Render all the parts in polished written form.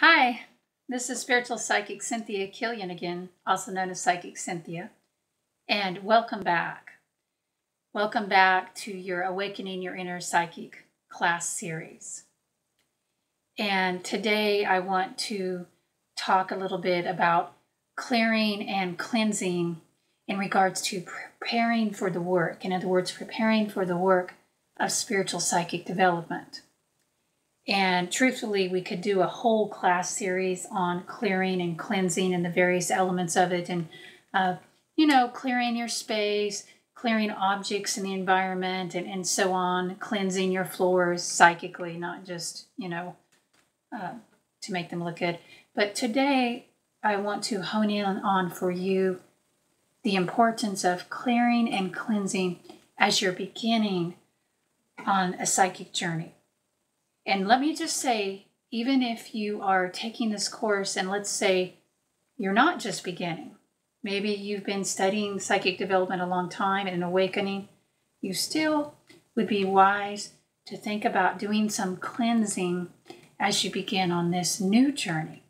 Hi, this is Spiritual Psychic Cynthia Killion again, also known as Psychic Cynthia, and welcome back. Welcome back to your Awakening Your Inner Psychic class series. And today I want to talk a little bit about clearing and cleansing in regards to preparing for the work. In other words, preparing for the work of spiritual psychic development. And truthfully, we could do a whole class series on clearing and cleansing and the various elements of it. And, clearing your space, clearing objects in the environment, and so on, cleansing your floors psychically, not just, to make them look good. But today, I want to hone in on for you the importance of clearing and cleansing as you're beginning on a psychic journey. And let me just say, even if you are taking this course and let's say you're not just beginning, maybe you've been studying psychic development a long time and awakening, you still would be wise to think about doing some cleansing as you begin on this new journey.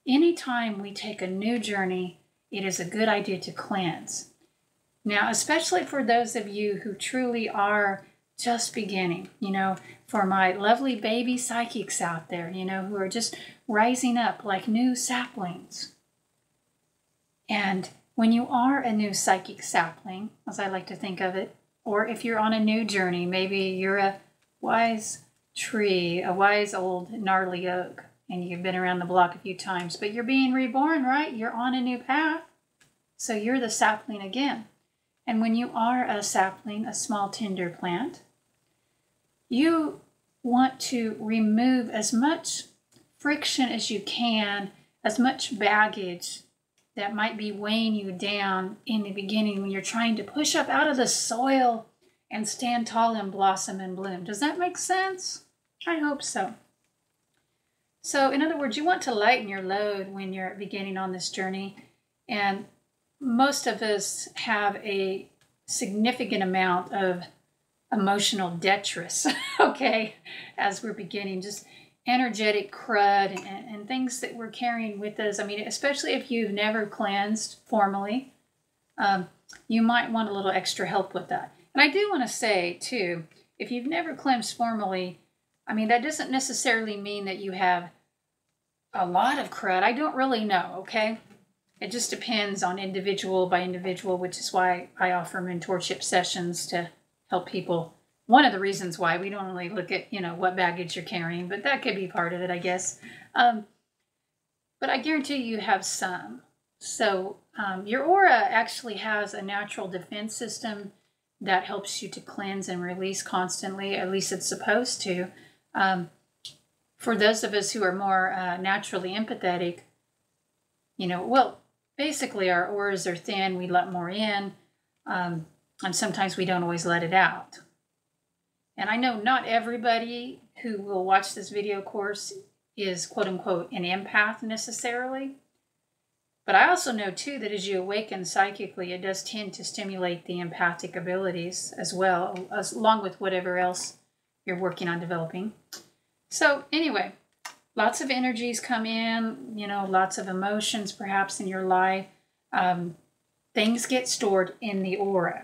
Anytime we take a new journey, it is a good idea to cleanse. Now, especially for those of you who truly are just beginning, for my lovely baby psychics out there, who are just rising up like new saplings. And when you are a new psychic sapling, as I like to think of it, or if you're on a new journey, maybe you're a wise tree, a wise old gnarly oak, and you've been around the block a few times, but you're being reborn, right? You're on a new path. So you're the sapling again. And when you are a sapling, a small tender plant, you want to remove as much friction as you can, as much baggage that might be weighing you down in the beginning when you're trying to push up out of the soil and stand tall and blossom and bloom. Does that make sense? I hope so. So in other words, you want to lighten your load when you're beginning on this journey. And most of us have a significant amount of emotional detritus, okay, as we're beginning, just energetic crud and things that we're carrying with us. I mean, especially if you've never cleansed formally, you might want a little extra help with that. And I do want to say, too, if you've never cleansed formally, I mean, that doesn't necessarily mean that you have a lot of crud. I don't really know, okay? It just depends on individual by individual, which is why I offer mentorship sessions to help people. One of the reasons why we don't really look at, what baggage you're carrying, but that could be part of it, I guess. But I guarantee you have some. So your aura actually has a natural defense system that helps you to cleanse and release constantly, at least it's supposed to. For those of us who are more naturally empathetic, basically our auras are thin, we let more in, and sometimes we don't always let it out. And I know not everybody who will watch this video course is quote unquote an empath necessarily. But I also know too that as you awaken psychically, it does tend to stimulate the empathic abilities as well, along with whatever else you're working on developing. So anyway, lots of energies come in, lots of emotions perhaps in your life. Things get stored in the aura.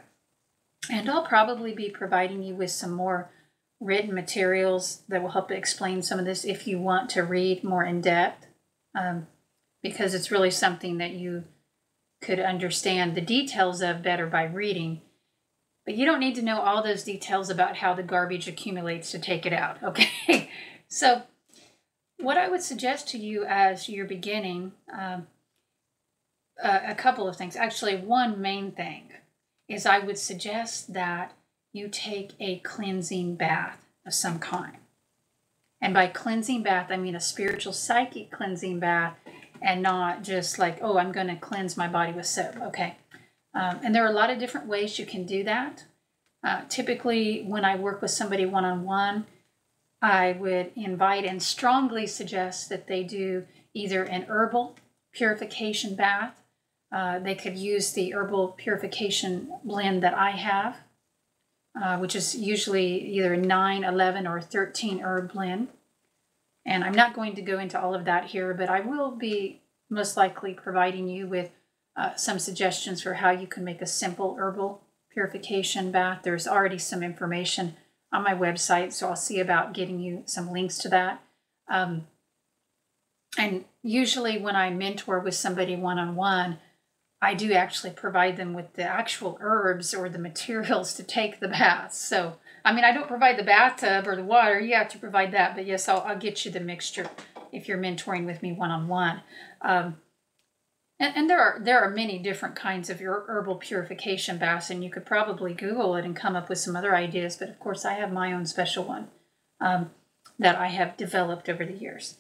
And I'll probably be providing you with some more written materials that will help explain some of this if you want to read more in depth, because it's really something that you could understand the details of better by reading. But you don't need to know all those details about how the garbage accumulates to take it out, okay? So what I would suggest to you as you're beginning, a couple of things. Actually, one main thing is I would suggest that you take a cleansing bath of some kind. And by cleansing bath, I mean a spiritual psychic cleansing bath and not just like, oh, I'm going to cleanse my body with soap. Okay. And there are a lot of different ways you can do that. Typically, when I work with somebody one-on-one, I would invite and strongly suggest that they do either an herbal purification bath. They could use the herbal purification blend that I have, which is usually either 9, 11, or 13 herb blend. And I'm not going to go into all of that here, but I will be most likely providing you with some suggestions for how you can make a simple herbal purification bath. There's already some information on my website, so I'll see about getting you some links to that. And usually when I mentor with somebody one-on-one, I do actually provide them with the actual herbs or the materials to take the bath. So, I mean, I don't provide the bathtub or the water. You have to provide that. But yes, I'll get you the mixture if you're mentoring with me one-on-one. And there are many different kinds of your herbal purification baths, and you could probably Google it and come up with some other ideas. But of course, I have my own special one that I have developed over the years.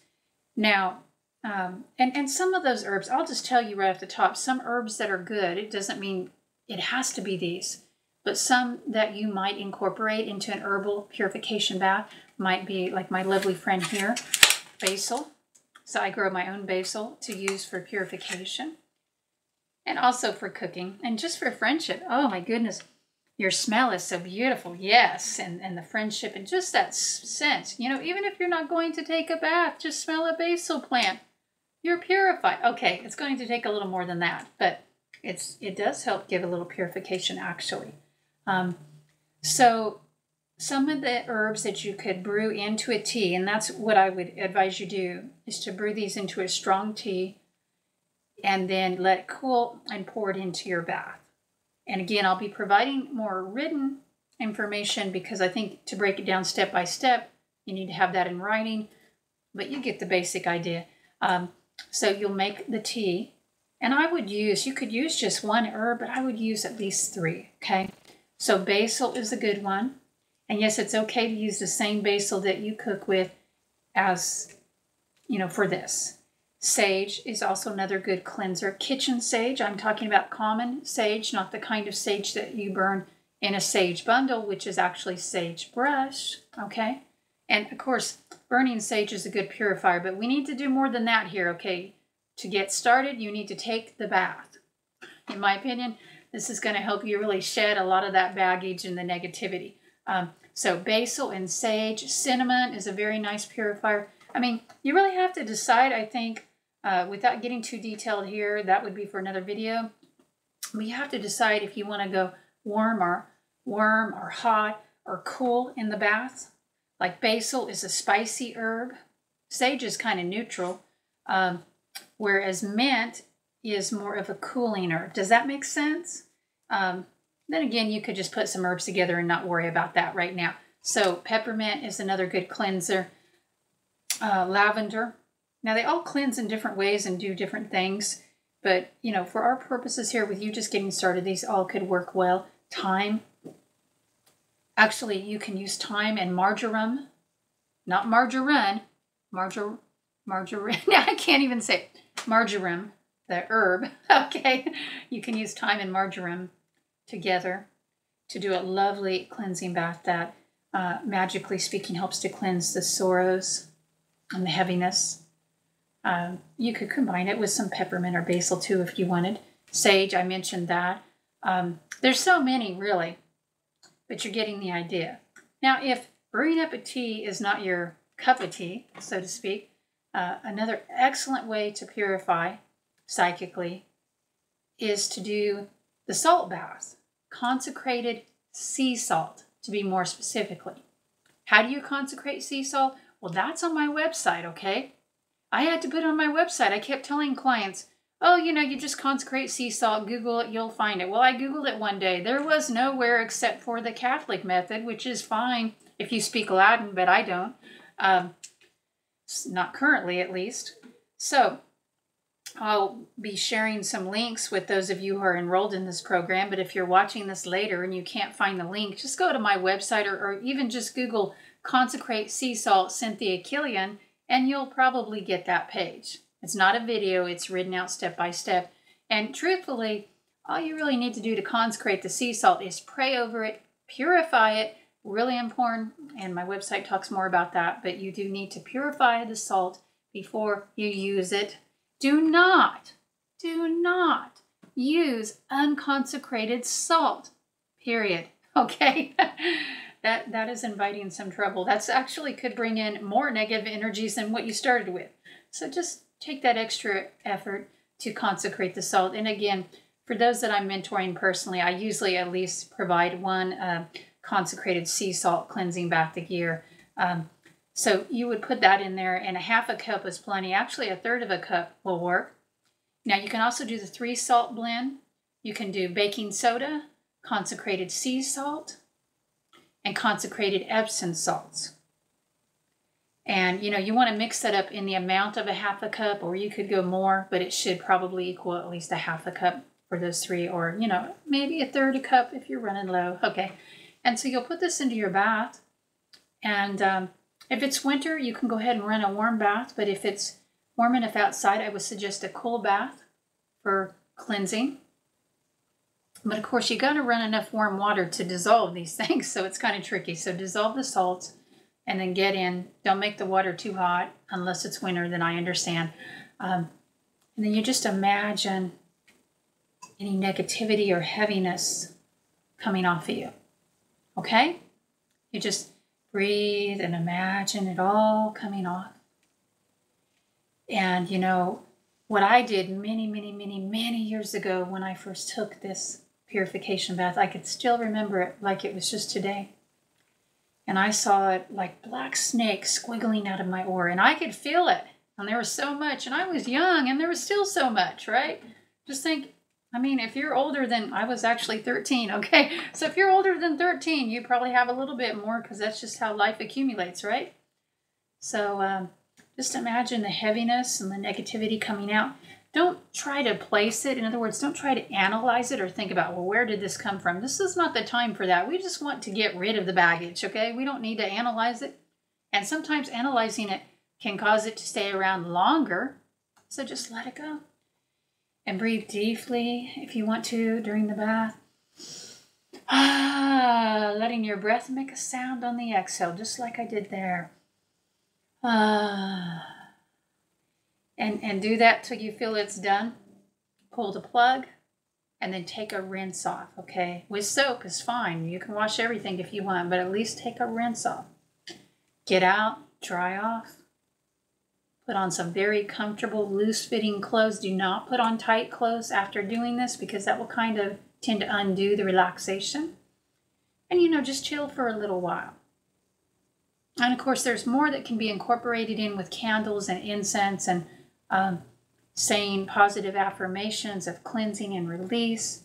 Now, and some of those herbs, I'll just tell you right off the top, some herbs that are good, it doesn't mean it has to be these, but some that you might incorporate into an herbal purification bath might be like my lovely friend here, basil. So I grow my own basil to use for purification and also for cooking and just for friendship. Oh my goodness, your smell is so beautiful. Yes, and the friendship and just that scent. You know, even if you're not going to take a bath, just smell a basil plant. You're purified. Okay, it's going to take a little more than that, but it does help give a little purification actually. So some of the herbs that you could brew into a tea, and that's what I would advise you do, is to brew these into a strong tea and then let it cool and pour it into your bath. And again, I'll be providing more written information because I think to break it down step by step, you need to have that in writing, but you get the basic idea. So you'll make the tea, and you could use just one herb, but I would use at least 3, okay? So basil is a good one. And yes, it's okay to use the same basil that you cook with as, you know, for this. Sage is also another good cleanser. Kitchen sage, I'm talking about common sage, not the kind of sage that you burn in a sage bundle, which is actually sagebrush, okay? And of course, burning sage is a good purifier, but we need to do more than that here, okay? To get started, you need to take the bath. In my opinion, this is going to help you really shed a lot of that baggage and the negativity. So basil and sage, cinnamon is a very nice purifier. I mean, you really have to decide, I think, without getting too detailed here, that would be for another video. But you have to decide if you want to go warm or hot or cool in the bath. Like basil is a spicy herb. Sage is kind of neutral, whereas mint is more of a cooling herb. Does that make sense? Then again, you could just put some herbs together and not worry about that right now. So peppermint is another good cleanser. Lavender. Now they all cleanse in different ways and do different things. But, you know, for our purposes here with you just getting started, these all could work well. Thyme. Actually, you can use thyme and marjoram. Not margarine. Marjoram. I can't even say it. Marjoram, the herb. Okay. You can use thyme and marjoram together to do a lovely cleansing bath that, magically speaking, helps to cleanse the sorrows and the heaviness. You could combine it with some peppermint or basil too if you wanted. Sage, I mentioned that. There's so many really, but you're getting the idea. Now, if brewing up a tea is not your cup of tea, so to speak, another excellent way to purify psychically is to do the salt bath, consecrated sea salt, to be more specifically. How do you consecrate sea salt? Well, that's on my website, okay? I had to put it on my website. I kept telling clients, oh, you know, you just consecrate sea salt, Google it, you'll find it. Well, I Googled it one day. There was nowhere except for the Catholic method, which is fine if you speak Latin, but I don't. Not currently, at least. So I'll be sharing some links with those of you who are enrolled in this program, but if you're watching this later and you can't find the link, just go to my website or even just Google Consecrate Sea Salt Cynthia Killion, and you'll probably get that page. It's not a video, it's written out step by step. And truthfully, all you really need to do to consecrate the sea salt is pray over it, purify it, really important, and my website talks more about that, but you do need to purify the salt before you use it. Do not use unconsecrated salt, period, okay? that is inviting some trouble. That's actually could bring in more negative energies than what you started with. So just take that extra effort to consecrate the salt. And again, for those that I'm mentoring personally, I usually at least provide one consecrated sea salt cleansing bath a year. So you would put that in there, and a half a cup is plenty. Actually, a third of a cup will work. Now you can also do the 3 salt blend. You can do baking soda, consecrated sea salt, and consecrated Epsom salts. And you want to mix that up in the amount of a half a cup, or you could go more, but it should probably equal at least a half a cup for those 3, or maybe a third a cup if you're running low. Okay. And so you'll put this into your bath, and if it's winter, you can go ahead and run a warm bath, but if it's warm enough outside, I would suggest a cool bath for cleansing. But of course, you got to run enough warm water to dissolve these things, so it's kind of tricky. So dissolve the salts and then get in. Don't make the water too hot unless it's winter, then I understand. And then you just imagine any negativity or heaviness coming off of you. Okay? You just breathe and imagine it all coming off. And what I did many years ago when I first took this purification bath, I could still remember it like it was just today. And I saw it like black snakes squiggling out of my oar, and I could feel it. And there was so much, and I was young, and there was still so much, right? Just think, if you're older than, I was actually 13, okay? So if you're older than 13, you probably have a little bit more, because that's just how life accumulates, right? So just imagine the heaviness and the negativity coming out. Don't try to place it. In other words, don't try to analyze it or think about, well, where did this come from? This is not the time for that. We just want to get rid of the baggage, okay? We don't need to analyze it. And sometimes analyzing it can cause it to stay around longer. So just let it go. And breathe deeply if you want to during the bath. Letting your breath make a sound on the exhale, just like I did there. And do that till you feel it's done. Pull the plug and then take a rinse off, okay? With soap is fine. You can wash everything if you want, but at least take a rinse off. Get out, dry off. Put on some very comfortable, loose-fitting clothes. Do not put on tight clothes after doing this, because that will kind of tend to undo the relaxation. And, just chill for a little while. And, of course, there's more that can be incorporated in with candles and incense and saying positive affirmations of cleansing and release.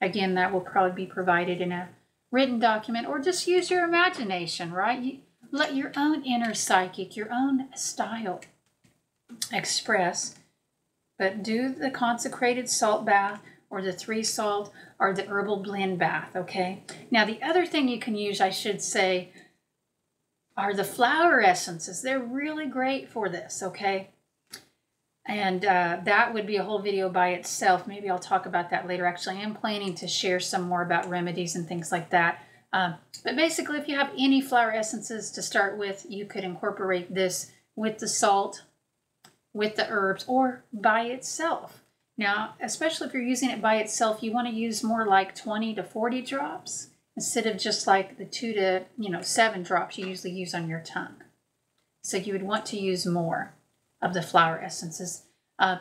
Again, that will probably be provided in a written document, or just use your imagination, right? Let your own inner psychic, your own style express, but do the consecrated salt bath or the 3 salt or the herbal blend bath, okay? Now, the other thing you can use, I should say, are the flower essences. They're really great for this, okay? And that would be a whole video by itself. Maybe I'll talk about that later. Actually, I am planning to share some more about remedies and things like that. But basically, if you have any flower essences to start with, you could incorporate this with the salt, with the herbs, or by itself. Now, especially if you're using it by itself, you want to use more like 20 to 40 drops instead of just like the 2 to 7 drops you usually use on your tongue. So you would want to use more of the flower essences.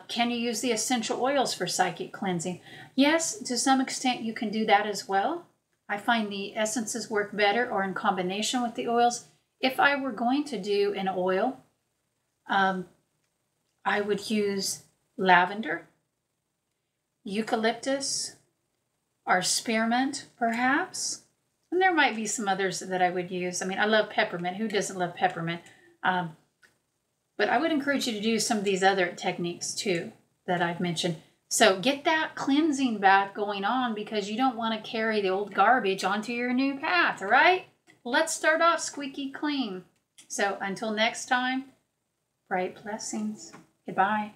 Can you use the essential oils for psychic cleansing? Yes, to some extent you can do that as well. I find the essences work better or in combination with the oils. If I were going to do an oil, I would use lavender, eucalyptus, or spearmint, perhaps. And there might be some others that I would use. I love peppermint. Who doesn't love peppermint? But I would encourage you to do some of these other techniques too that I've mentioned. So get that cleansing bath going on, because you don't want to carry the old garbage onto your new path, all right? Let's start off squeaky clean. So until next time, bright blessings. Goodbye.